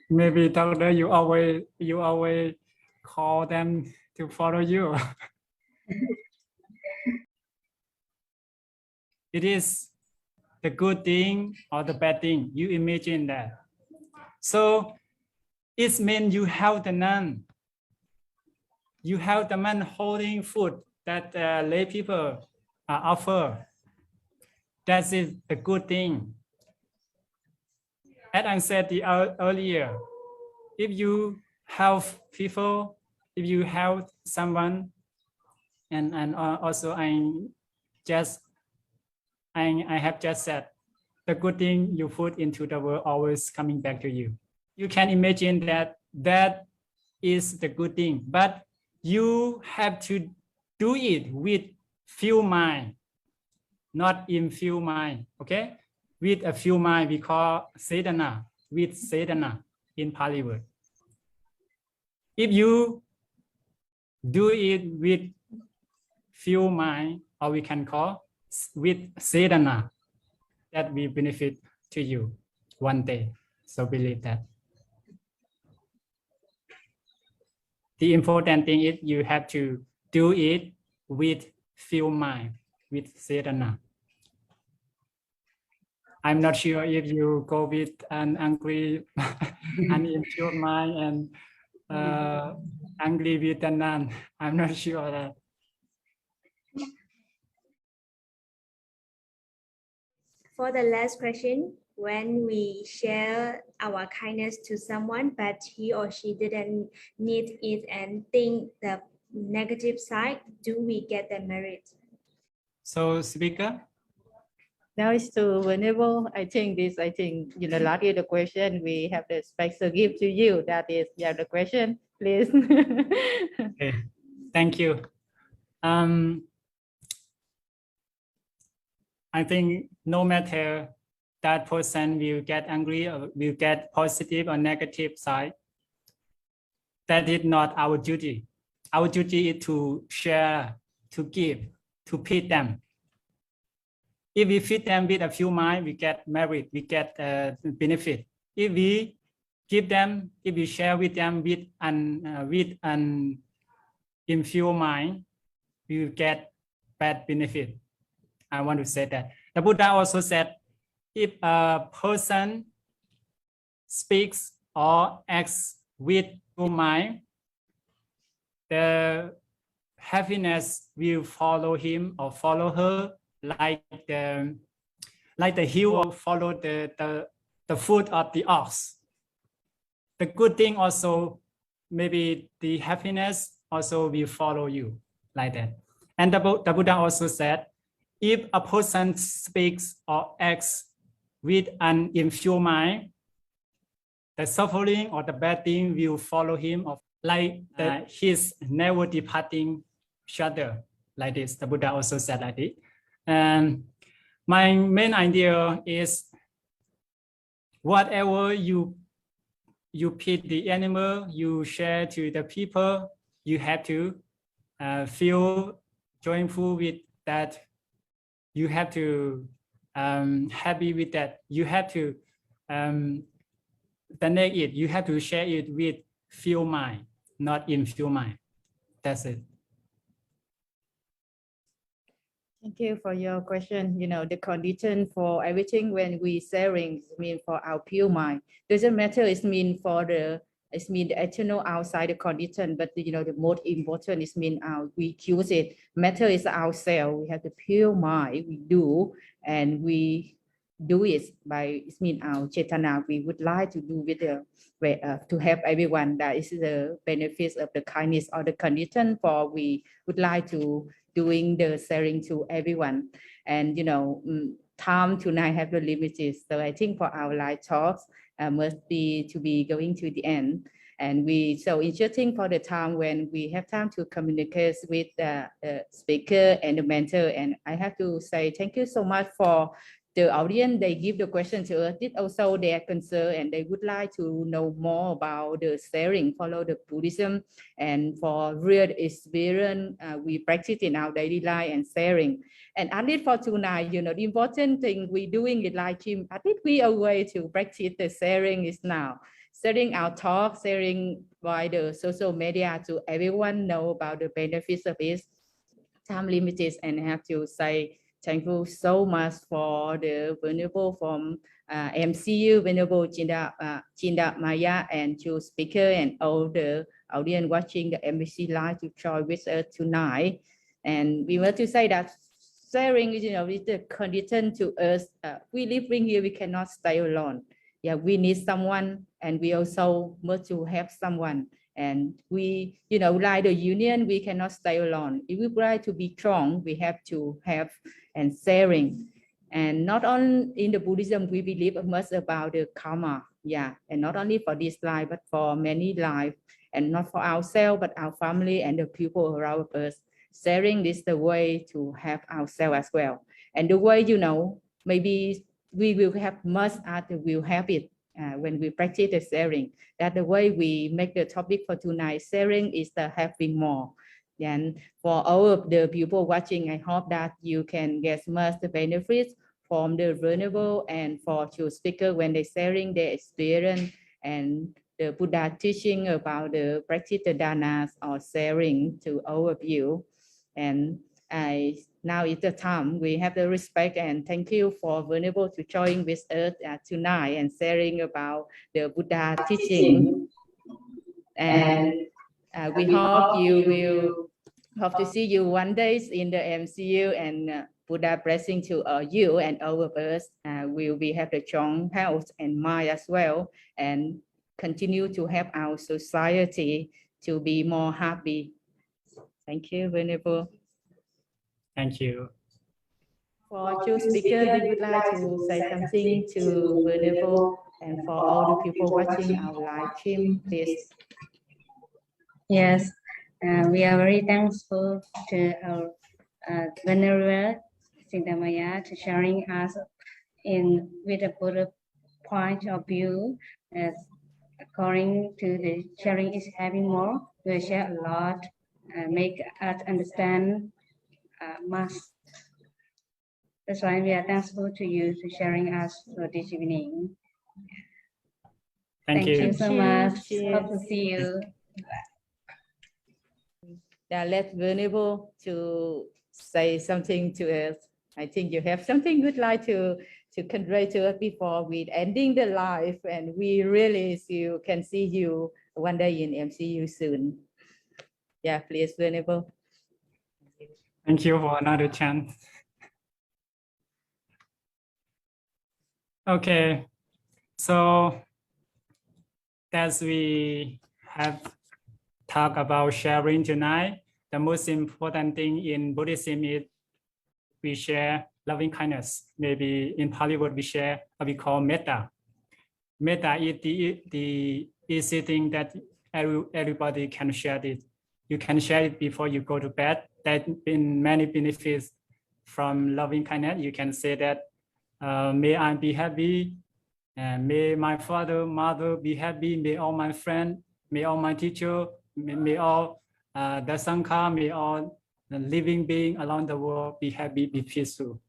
Maybe doctor, you always call them to follow you. It is the good thing or the bad thing. You imagine that. So it means you help the nun. You help the man holding food that lay people offer. That is the good thing. As I said earlier, if you help people, if you help someone, and also I have just said, the good thing you put into the world always coming back to you. You can imagine that is the good thing, but you have to do it with few mind, not in few mind, okay? With a few mind, we call Sedana, with Sedana in Pali word. If you do it with few mind, or we can call with sedana, that will benefit to you one day. So believe that. The important thing is you have to do it with few mind, with sedana. I'm not sure if you go with an angry, an impure mind and angry with a nun. I'm not sure that. For the last question, when we share our kindness to someone, but he or she didn't need it and think the negative side, do we get the merit? So speaker? Now it's to whenever I think last year the question we have the special gift to you. That is, the question, please. Okay, thank you. I think no matter that person will get angry or will get positive or negative side, that is not our duty. Our duty is to share, to give, to feed them. If we feed them with a few mind, we get merit, we get benefit. If we give them, if we share with them with an infused mind, we will get bad benefit. I want to say that. The Buddha also said, if a person speaks or acts with your mind, the happiness will follow him or follow her like the hill follow the foot of the ox. The good thing also, maybe the happiness also will follow you like that. And the Buddha also said, if a person speaks or acts with an impure mind, the suffering or the bad thing will follow him, of like his never departing shadow, like this. The Buddha also said like this. And my main idea is, whatever you feed the animal, you share to the people, you have to feel joyful with that. You have to happy with that. You have to donate it. You have to share it with few mind, not in few mind. That's it. Thank you for your question. The condition for everything when we sharing mean for our pure mind. Doesn't matter. It's mean the eternal outside the condition, but the most important is mean we choose it. Matter is ourselves. We have the pure mind. We do, and we do it by our chetana. We would like to do with to help everyone. That is the benefits of the kindness or the condition for we would like to doing the sharing to everyone. And time tonight have the limited, so I think for our live talks must be going to the end. And we so interesting for the time when we have time to communicate with the speaker and the mentor. And I have to say thank you so much for the audience. They give the question to us. It's also their concern, and they would like to know more about the sharing, follow the Buddhism, and for real experience we practice in our daily life and sharing. And at least for tonight, the important thing we doing it like him. At least we are way to practice the sharing is now. Sharing our talk, sharing by the social media to everyone know about the benefits of it. Time limited, and I have to say thank you so much for the Venerable from MCU, Venerable Cintamaya, and to speaker and all the audience watching the MBC Live to join with us tonight. And we want to say that sharing is the condition to us. We living here, we cannot stay alone. Yeah, we need someone, and we also must to have someone. And we, like the union, we cannot stay alone. If we try to be strong, we have to have and sharing. And not only in the Buddhism, we believe much about the karma. Yeah, and not only for this life, but for many lives, and not for ourselves, but our family and the people around us. Sharing is the way to have ourselves as well. And the way, maybe we will have much other will have it when we practice the sharing. That the way we make the topic for tonight, sharing is the having more. And for all of the people watching, I hope that you can get much benefits from the vulnerable and for two speakers when they're sharing their experience and the Buddha teaching about the practice the danas or sharing to all of you. And now is the time we have the respect and thank you for being able to join with us tonight and sharing about the Buddha teaching. And we hope you will hope to see you one day in the MCU and Buddha blessing to you and all of us. Will be have the strong health and mind as well and continue to help our society to be more happy. Thank you, Venerable. Thank you. For two speakers, we would like to say something to Venerable and for all the people watching our live stream, please. Yes, we are very thankful to our Venerable Cintamaya to sharing us in with a Buddha point of view. As according to the sharing is having more, we share a lot, make us understand much. That's why we are thankful to you to sharing us for this evening. Thank you so much. Cheers. Hope to see you. Let's Venerable to say something to us. I think you have something good like to convey to us before we ending the live, and we really can see you one day in MCU soon. Yeah, please, Venerable. Thank you for another chance. Okay, so as we have talked about sharing tonight, the most important thing in Buddhism is we share loving kindness. Maybe in Hollywood we share what we call metta. Metta is the easy thing that everybody can share it. You can share it before you go to bed. There's been many benefits from loving kindness. You can say that, may I be happy, and may my father, mother be happy, may all my friends, may all my teacher, may all the Sangha, may all the living being around the world be happy, be peaceful.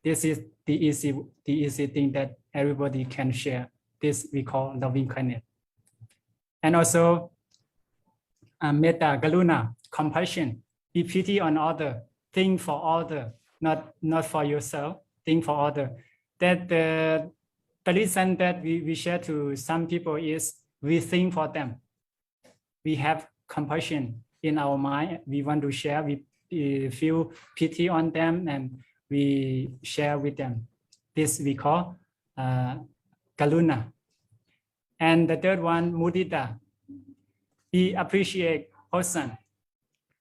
This is the easy thing that everybody can share. This we call loving kindness. And also metta, karuna, compassion, be pity on other, think for other, not for yourself, think for other. That the reason that we share to some people is we think for them. We have compassion in our mind. We want to share. We feel pity on them and we share with them. This we call karuna. And the third one, mudita. We appreciate person.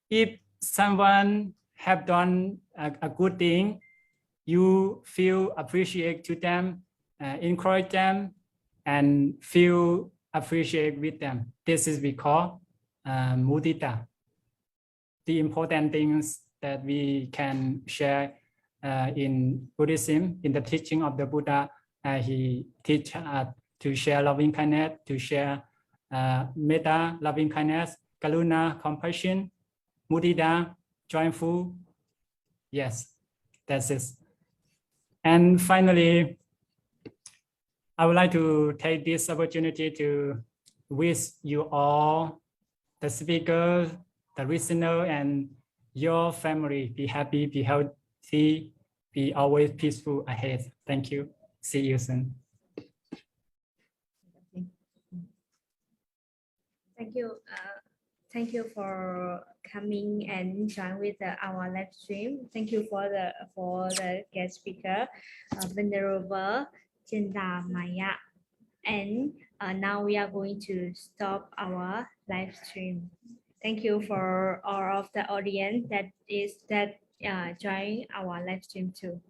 If someone have done a good thing, you feel appreciate to them, encourage them, and feel appreciate with them. This is we call mudita. The important things that we can share in Buddhism, in the teaching of the Buddha, he teach us to share loving kindness, to share metta, loving kindness, karuna, compassion, mudita, joyful. Yes, that's it. And finally, I would like to take this opportunity to wish you all, the speakers, the listener, and your family be happy, be healthy, be always peaceful ahead. Thank you. See you soon. Thank you. Thank you for coming and join with our live stream. Thank you for the guest speaker, Venerable Cintamaya. And now we are going to stop our live stream. Thank you for all of the audience that join our live stream too.